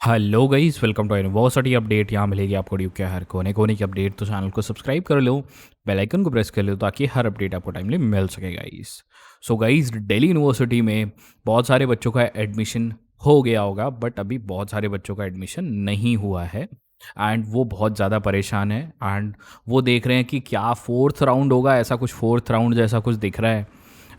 Hello guys, welcome to university update. यहाँ मिलेगी आपको ड्यूब के हर कोने कोने की अपडेट। तो चैनल को सब्सक्राइब कर लो, बेल आइकन को प्रेस कर लो ताकि हर अपडेट आपको टाइमली मिल सके guys. So guys, Delhi university में बहुत सारे बच्चों का एडमिशन हो गया होगा, बट अभी बहुत सारे बच्चों का एडमिशन नहीं हुआ है एंड वो बहुत ज़्यादा परेशान है। एंड वो देख रहे हैं कि क्या फोर्थ राउंड होगा, ऐसा कुछ फोर्थ राउंड जैसा कुछ दिख रहा है।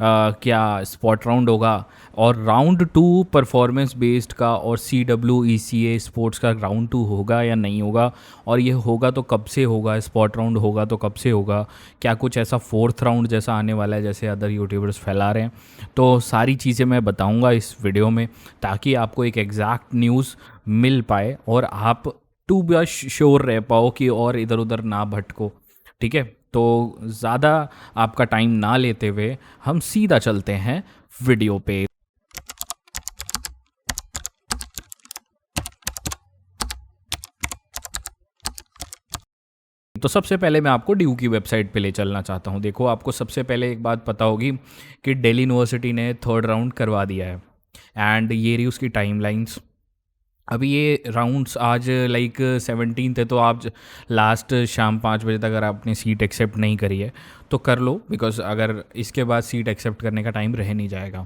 क्या स्पॉट राउंड होगा और राउंड टू परफॉर्मेंस बेस्ड का और CWECA स्पोर्ट्स का राउंड टू होगा या नहीं होगा, और ये होगा तो कब से होगा, स्पॉट राउंड होगा तो कब से होगा, क्या कुछ ऐसा फोर्थ राउंड जैसा आने वाला है जैसे अदर यूट्यूबर्स फैला रहे हैं। तो सारी चीज़ें मैं बताऊंगा इस वीडियो में ताकि आपको एक एग्जैक्ट न्यूज़ मिल पाए और आप टू बी श्योर रह पाओ कि और इधर उधर ना भटको। ठीक है, तो ज़्यादा आपका टाइम ना लेते हुए हम सीधा चलते हैं वीडियो पे। तो सबसे पहले मैं आपको ड्यू की वेबसाइट पे ले चलना चाहता हूँ। देखो, आपको सबसे पहले एक बात पता होगी कि दिल्ली यूनिवर्सिटी ने थर्ड राउंड करवा दिया है एंड ये रही उसकी टाइमलाइंस। अभी ये राउंड्स आज लाइक 17 है, तो आप लास्ट शाम 5 बजे तक अगर आपने सीट एक्सेप्ट नहीं करी है तो कर लो, बिकॉज अगर इसके बाद सीट एक्सेप्ट करने का टाइम रह नहीं जाएगा।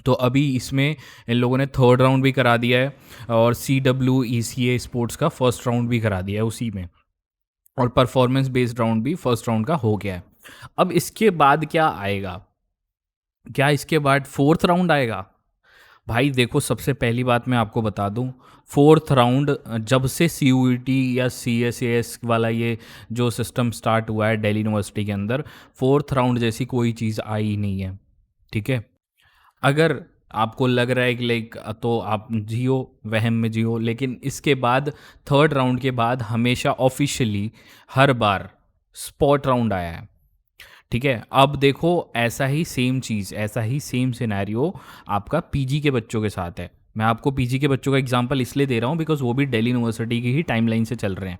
तो अभी इसमें इन लोगों ने थर्ड राउंड भी करा दिया है और CWECA स्पोर्ट्स का फर्स्ट राउंड भी करा दिया है उसी में, और परफॉर्मेंस बेस्ड राउंड भी फर्स्ट राउंड का हो गया है। अब इसके बाद क्या आएगा? क्या इसके बाद फोर्थ राउंड आएगा? भाई देखो, सबसे पहली बात मैं आपको बता दूं, फोर्थ राउंड जब से CUET या CSAS वाला ये जो सिस्टम स्टार्ट हुआ है दिल्ली यूनिवर्सिटी के अंदर, फोर्थ राउंड जैसी कोई चीज़ आई ही नहीं है। ठीक है, अगर आपको लग रहा है कि लाइक, तो आप जियो, वहम में जियो, लेकिन इसके बाद थर्ड राउंड के बाद हमेशा ऑफिशियली हर बार स्पॉट राउंड आया है। ठीक है, अब देखो, ऐसा ही सेम चीज़, ऐसा ही सेम सिनेरियो आपका PG के बच्चों के साथ है। मैं आपको PG के बच्चों का एग्जांपल इसलिए दे रहा हूँ बिकॉज वो भी दिल्ली यूनिवर्सिटी की ही टाइमलाइन से चल रहे हैं।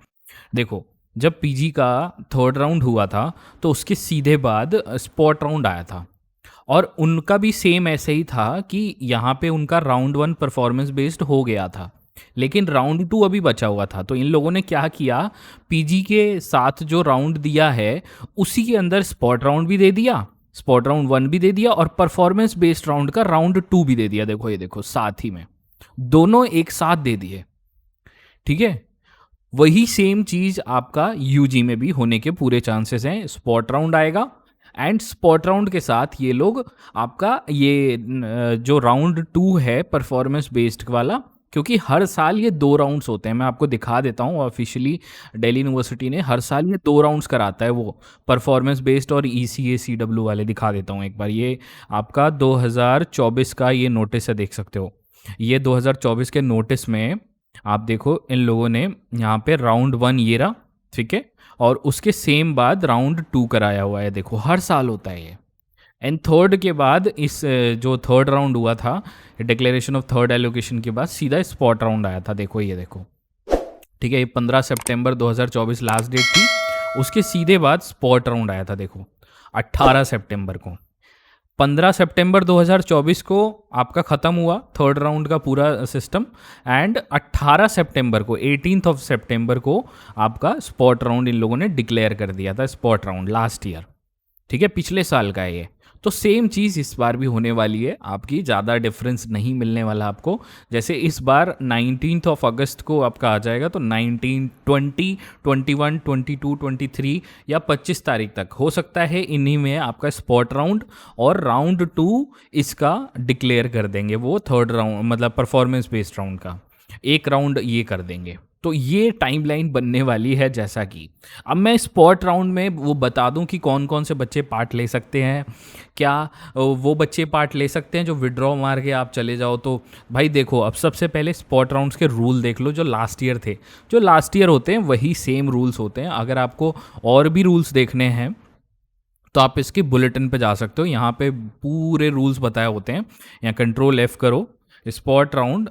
देखो, जब PG का थर्ड राउंड हुआ था तो उसके सीधे बाद स्पॉट राउंड आया था, और उनका भी सेम ऐसे ही था कि यहाँ पे उनका राउंड 1 परफॉर्मेंस बेस्ड हो गया था, लेकिन राउंड 2 अभी बचा हुआ था। तो इन लोगों ने क्या किया, PG के साथ जो राउंड दिया है उसी के अंदर स्पॉट राउंड भी दे दिया, स्पॉट राउंड 1 भी दे दिया और परफॉर्मेंस बेस्ड राउंड का राउंड 2 भी दे दिया। देखो, ये देखो, साथ ही में दोनों एक साथ दे दिए। ठीक है, वही सेम चीज आपका UG में भी होने के पूरे चांसेस हैं। स्पॉट राउंड आएगा एंड स्पॉट राउंड के साथ ये लोग आपका ये जो राउंड 2 है परफॉर्मेंस बेस्ड वाला, क्योंकि हर साल ये 2 राउंड्स होते हैं। मैं आपको दिखा देता हूँ, ऑफिशियली दिल्ली यूनिवर्सिटी ने हर साल ये 2 राउंड्स कराता है, वो परफॉर्मेंस बेस्ड और ECA CW वाले। दिखा देता हूँ एक बार, ये आपका 2024 का ये नोटिस है, देख सकते हो। ये 2024 के नोटिस में आप देखो, इन लोगों ने यहाँ पे राउंड 1 ये रहा, ठीक है, और उसके सेम बाद राउंड 2 कराया हुआ है। देखो, हर साल होता है ये। एंड थर्ड के बाद इस जो थर्ड राउंड हुआ था, डिक्लेरेशन ऑफ थर्ड एलोकेशन के बाद सीधा स्पॉट राउंड आया था। देखो, ये देखो, ठीक है, ये 15 सितंबर 2024 लास्ट डेट थी, उसके सीधे बाद स्पॉट राउंड आया था। देखो, 18 सितंबर को, 15 सितंबर 2024 को आपका ख़त्म हुआ थर्ड राउंड का पूरा सिस्टम, एंड 18 सितंबर को, 18th ऑफ सितंबर को आपका स्पॉट राउंड इन लोगों ने डिक्लेयर कर दिया था, स्पॉट राउंड लास्ट ईयर। ठीक है, पिछले साल का है ये। तो सेम चीज़ इस बार भी होने वाली है आपकी, ज़्यादा डिफरेंस नहीं मिलने वाला आपको। जैसे इस बार 19th ऑफ अगस्त को आपका आ जाएगा, तो 19, 20, 21, 22, 23 या 25 तारीख तक हो सकता है इन्हीं में आपका स्पॉट राउंड और राउंड 2 इसका डिक्लेयर कर देंगे। वो थर्ड राउंड मतलब परफॉर्मेंस बेस्ड राउंड का एक राउंड ये कर देंगे। तो ये टाइमलाइन बनने वाली है। जैसा कि अब मैं स्पॉट राउंड में वो बता दूं कि कौन कौन से बच्चे पार्ट ले सकते हैं। क्या वो बच्चे पार्ट ले सकते हैं जो विड्रॉ मार के आप चले जाओ? तो भाई देखो, अब सबसे पहले स्पॉट राउंड्स के रूल देख लो जो लास्ट ईयर थे। जो लास्ट ईयर होते हैं वही सेम रूल्स होते हैं। अगर आपको और भी रूल्स देखने हैं तो आप इसकी बुलेटिन पे जा सकते हो, यहाँ पे पूरे रूल्स बताए होते हैं। यहाँ कंट्रोल F करो, स्पॉट राउंड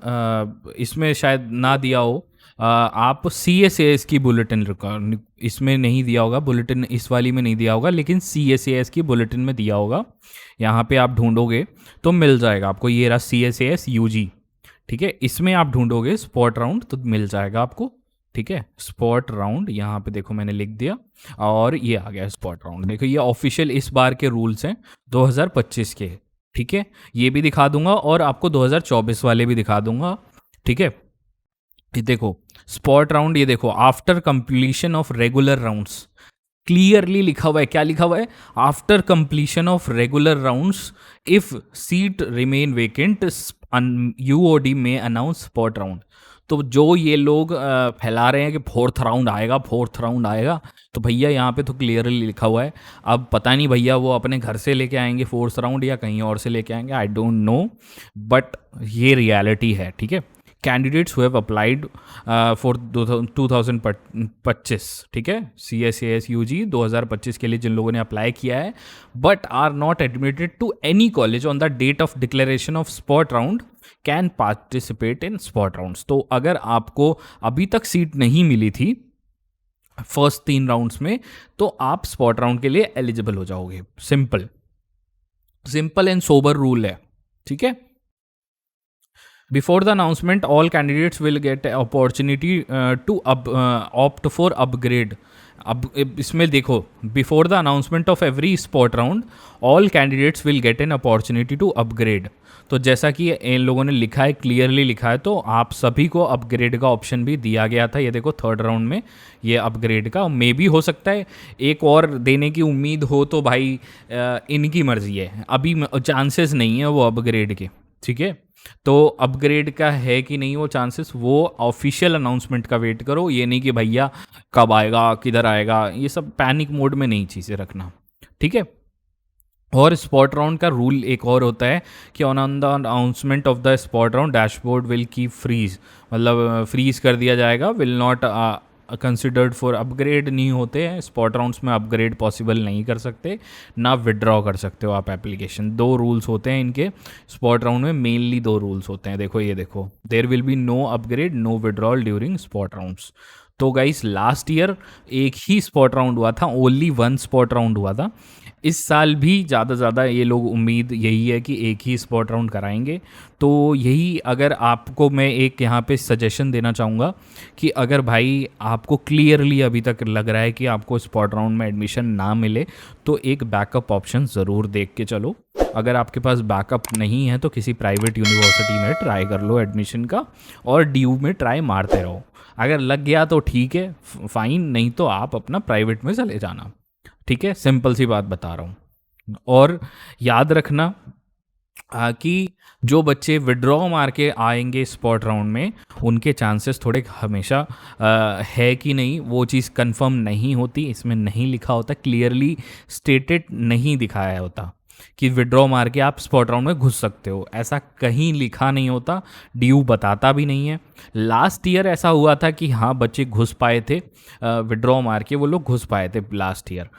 इसमें शायद ना दिया हो, आप CSAS की बुलेटिन, इसमें नहीं दिया होगा बुलेटिन, इस वाली में नहीं दिया होगा, लेकिन CSAS की बुलेटिन में दिया होगा। यहाँ पे आप ढूंढोगे तो मिल जाएगा आपको, ये रहा CSAS UG। ठीक है, इसमें आप ढूंढोगे स्पॉट राउंड तो मिल जाएगा आपको। ठीक है, स्पॉट राउंड यहाँ पे देखो मैंने लिख दिया और ये आ गया स्पॉट राउंड। देखो ये ऑफिशियल इस बार के रूल्स हैं 2025 के। ठीक है, ये भी दिखा दूंगा और आपको 2024 वाले भी दिखा दूंगा। ठीक है, ये देखो स्पॉट राउंड, ये देखो after completion of regular rounds, clearly लिखा हुआ है। क्या लिखा हुआ है? After completion of regular rounds if seat remain vacant UOD में अनाउंस स्पॉट राउंड। तो जो ये लोग फैला रहे हैं कि फोर्थ राउंड आएगा, फोर्थ राउंड आएगा, तो भैया यहाँ पे तो क्लियरली लिखा हुआ है। अब पता नहीं भैया वो अपने घर से लेके आएंगे फोर्थ राउंड या कहीं और से लेके आएंगे, आई डोंट नो, बट ये रियलिटी है। ठीक है, candidates who have applied for 2025, ठीक है, CSAS-UG 2025 के लिए जिन लोगों ने अप्लाई किया है, but are not admitted to any college on the date of declaration of spot round can participate in spot rounds. तो अगर आपको अभी तक सीट नहीं मिली थी फर्स्ट 3 राउंड्स में, तो आप स्पॉट राउंड के लिए एलिजिबल हो जाओगे। Simple simple and sober rule है। ठीक है, Before the announcement, all candidates will get an opportunity to opt for upgrade. अब इसमें देखो, before the announcement of every spot round all candidates will get an opportunity to upgrade. तो जैसा कि इन लोगों ने लिखा है, क्लियरली लिखा है, तो आप सभी को अपग्रेड का ऑप्शन भी दिया गया था। ये देखो थर्ड राउंड में ये अपग्रेड का मे भी हो सकता है एक और देने की उम्मीद हो, तो भाई इनकी मर्जी है, अभी चांसेस नहीं है वो अपग्रेड के। ठीक है, तो अपग्रेड का है कि नहीं वो चांसेस, वो ऑफिशियल अनाउंसमेंट का वेट करो। ये नहीं कि भैया कब आएगा, किधर आएगा, ये सब पैनिक मोड में नहीं चीज़ें रखना। ठीक है, और स्पॉट राउंड का रूल एक और होता है कि on the announcement of the spot round dashboard will keep freeze, मतलब फ्रीज कर दिया जाएगा, will not considered for upgrade नहीं होते हैं स्पॉट राउंड्स में, अपग्रेड पॉसिबल नहीं कर सकते, ना विड्रॉ कर सकते हो आप एप्लीकेशन। 2 रूल्स होते हैं इनके स्पॉट राउंड में, मेनली 2 रूल्स होते हैं। देखो ये देखो, there will be no upgrade, no withdrawal during spot rounds. तो गाइस लास्ट ईयर एक ही स्पॉट राउंड हुआ था, ओनली 1 स्पॉट राउंड हुआ था। इस साल भी ज़्यादा से ज़्यादा ये लोग उम्मीद यही है कि एक ही स्पॉट राउंड कराएंगे। तो यही, अगर आपको मैं एक यहाँ पे सजेशन देना चाहूँगा कि अगर भाई आपको क्लियरली अभी तक लग रहा है कि आपको स्पॉट राउंड में एडमिशन ना मिले, तो एक बैकअप ऑप्शन ज़रूर देख के चलो। अगर आपके पास बैकअप नहीं है तो किसी प्राइवेट यूनिवर्सिटी में ट्राई कर लो एडमिशन का, और ड्यू में ट्राई मारते रहो। अगर लग गया तो ठीक है, फाइन, नहीं तो आप अपना प्राइवेट में चले जाना। ठीक है, सिंपल सी बात बता रहा हूँ। और याद रखना कि जो बच्चे विड्रॉ मार के आएंगे स्पॉट राउंड में, उनके चांसेस थोड़े हमेशा है कि नहीं, वो चीज़ कंफर्म नहीं होती। इसमें नहीं लिखा होता, क्लियरली स्टेटेड नहीं दिखाया होता कि विड्रॉ मार के आप स्पॉट राउंड में घुस सकते हो, ऐसा कहीं लिखा नहीं होता, ड्यू बताता भी नहीं है। लास्ट ईयर ऐसा हुआ था कि हाँ बच्चे घुस पाए थे, विड्रॉ मार के वो लोग घुस पाए थे लास्ट ईयर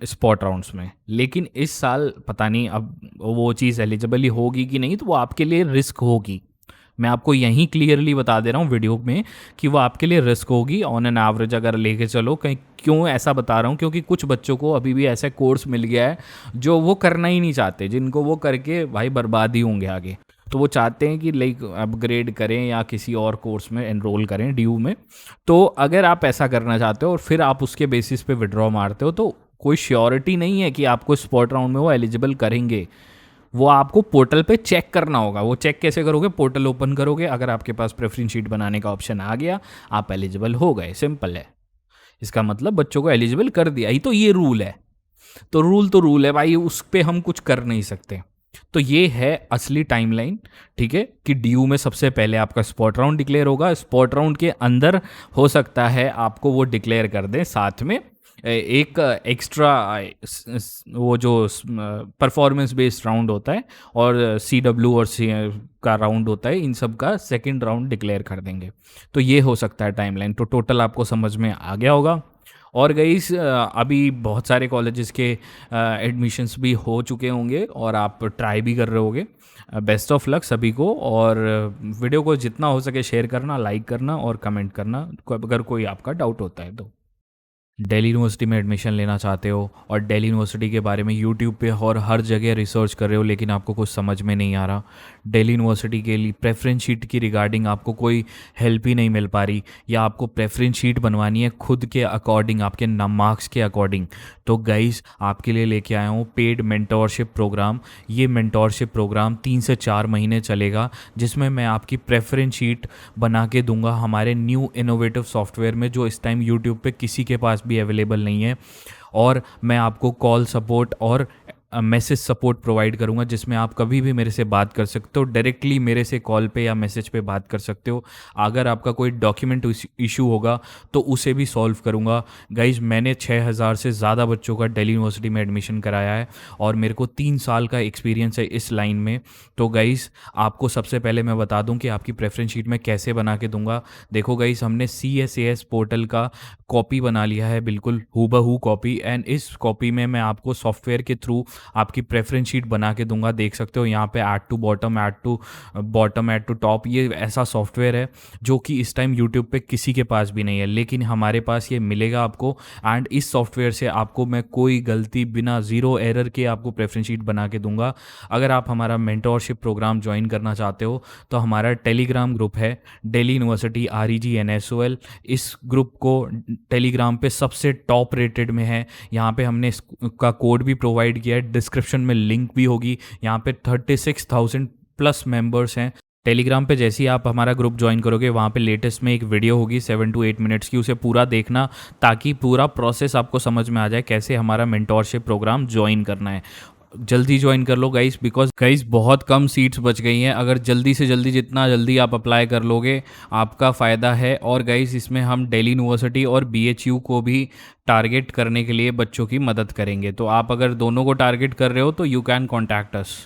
स्पॉट राउंड्स में, लेकिन इस साल पता नहीं अब वो चीज़ एलिजिबल होगी कि नहीं, तो वो आपके लिए रिस्क होगी। मैं आपको यहीं क्लियरली बता दे रहा हूँ वीडियो में कि वो आपके लिए रिस्क होगी ऑन एन एवरेज अगर लेके चलो। कहीं क्यों ऐसा बता रहा हूँ, क्योंकि कुछ बच्चों को अभी भी ऐसा कोर्स मिल गया है जो वो करना ही नहीं चाहते, जिनको वो करके भाई बर्बाद ही होंगे आगे। तो वो चाहते हैं कि लाइक अपग्रेड करें या किसी और कोर्स में एनरोल करें ड्यू में। तो अगर आप ऐसा करना चाहते हो और फिर आप उसके बेसिस पे विड्रॉ मारते हो, तो कोई श्योरिटी नहीं है कि आपको स्पॉट राउंड में वो एलिजिबल करेंगे। वो आपको पोर्टल पे चेक करना होगा। वो चेक कैसे करोगे? पोर्टल ओपन करोगे, अगर आपके पास प्रेफरेंस शीट बनाने का ऑप्शन आ गया, आप एलिजिबल हो गए, सिंपल है। इसका मतलब बच्चों को एलिजिबल कर दिया ही, तो ये रूल है। तो रूल है भाई, उस पर हम कुछ कर नहीं सकते। तो ये है असली टाइमलाइन, ठीक है, कि ड्यू में सबसे पहले आपका स्पॉट राउंड डिक्लेयर होगा। स्पॉट राउंड के अंदर हो सकता है आपको वो डिक्लेयर कर दें साथ में एक एक्स्ट्रा वो जो परफॉर्मेंस बेस्ड राउंड होता है और CW और का राउंड होता है, इन सब का सेकंड राउंड डिक्लेयर कर देंगे। तो ये हो सकता है टाइमलाइन। तो टोटल आपको समझ में आ गया होगा। और गाइस अभी बहुत सारे कॉलेजेस के एडमिशन्स भी हो चुके होंगे और आप ट्राई भी कर रहे होगे। बेस्ट ऑफ लक सभी को, और वीडियो को जितना हो सके शेयर करना, लाइक करना और कमेंट करना अगर कोई आपका डाउट होता है तो। दिल्ली यूनिवर्सिटी में एडमिशन लेना चाहते हो और दिल्ली यूनिवर्सिटी के बारे में यूट्यूब पे और हर जगह रिसर्च कर रहे हो, लेकिन आपको कुछ समझ में नहीं आ रहा, दिल्ली यूनिवर्सिटी के लिए प्रेफरेंस शीट की रिगार्डिंग आपको कोई हेल्प ही नहीं मिल पा रही, या आपको प्रेफरेंस शीट बनवानी है खुद के अकॉर्डिंग, आपके मार्क्स के अकॉर्डिंग, तो गाइस आपके लिए लेके आया हूँ पेड मेंटोरशिप प्रोग्राम। ये मेंटोरशिप प्रोग्राम 3 से 4 महीने चलेगा, जिसमें मैं आपकी प्रेफरेंस शीट बना के दूंगा हमारे न्यू इनोवेटिव सॉफ्टवेयर में, जो इस टाइम यूट्यूब पे किसी के पास भी अवेलेबल नहीं है। और मैं आपको कॉल सपोर्ट और मैसेज सपोर्ट प्रोवाइड करूंगा, जिसमें आप कभी भी मेरे से बात कर सकते हो, डायरेक्टली मेरे से कॉल पे या मैसेज पे बात कर सकते हो। अगर आपका कोई डॉक्यूमेंट इशू होगा तो उसे भी सॉल्व करूंगा। गाइज मैंने 6000 से ज़्यादा बच्चों का दिल्ली यूनिवर्सिटी में एडमिशन कराया है और मेरे को 3 साल का एक्सपीरियंस है इस लाइन में। तो गाइज आपको सबसे पहले मैं बता दूं कि आपकी प्रेफरेंस शीट मैं कैसे बना के दूंगा। देखो गाइज, हमने CSAS पोर्टल का कॉपी बना लिया है, बिल्कुल हूबहू कॉपी, एंड इस कॉपी में मैं आपको सॉफ्टवेयर के थ्रू आपकी प्रेफरेंस शीट बना के दूंगा। देख सकते हो यहाँ पे add to bottom, add to top, ये ऐसा सॉफ्टवेयर है जो कि इस टाइम यूट्यूब पे किसी के पास भी नहीं है, लेकिन हमारे पास ये मिलेगा आपको। एंड इस सॉफ्टवेयर से आपको मैं कोई गलती बिना ज़ीरो एरर के आपको प्रेफरेंस शीट बना के दूंगा। अगर आप हमारा मेंटोरशिप प्रोग्राम ज्वाइन करना चाहते हो तो हमारा टेलीग्राम ग्रुप है दिल्ली यूनिवर्सिटी REGNSOL। इस ग्रुप को टेलीग्राम पे सबसे टॉप रेटेड में है। यहाँ पे हमने इसका कोड भी प्रोवाइड किया है, डिस्क्रिप्शन में लिंक भी होगी। यहाँ पे 36,000 प्लस मेंबर्स हैं टेलीग्राम पे। जैसे ही आप हमारा ग्रुप ज्वाइन करोगे, वहाँ पे लेटेस्ट में एक वीडियो होगी 7 to 8 मिनट्स की, उसे पूरा देखना ताकि पूरा प्रोसेस आपको समझ में आ जाए कैसे हमारा मेंटोरशिप प्रोग्राम ज्वाइन करना है। जल्दी ज्वाइन कर लो गाइस, बिकॉज गाइस बहुत कम सीट्स बच गई हैं। अगर जल्दी से जल्दी, जितना जल्दी आप अप्लाई कर लोगे आपका फ़ायदा है। और गाइस इसमें हम दिल्ली यूनिवर्सिटी और BHU को भी टारगेट करने के लिए बच्चों की मदद करेंगे। तो आप अगर दोनों को टारगेट कर रहे हो तो यू कैन कॉन्टैक्ट अस।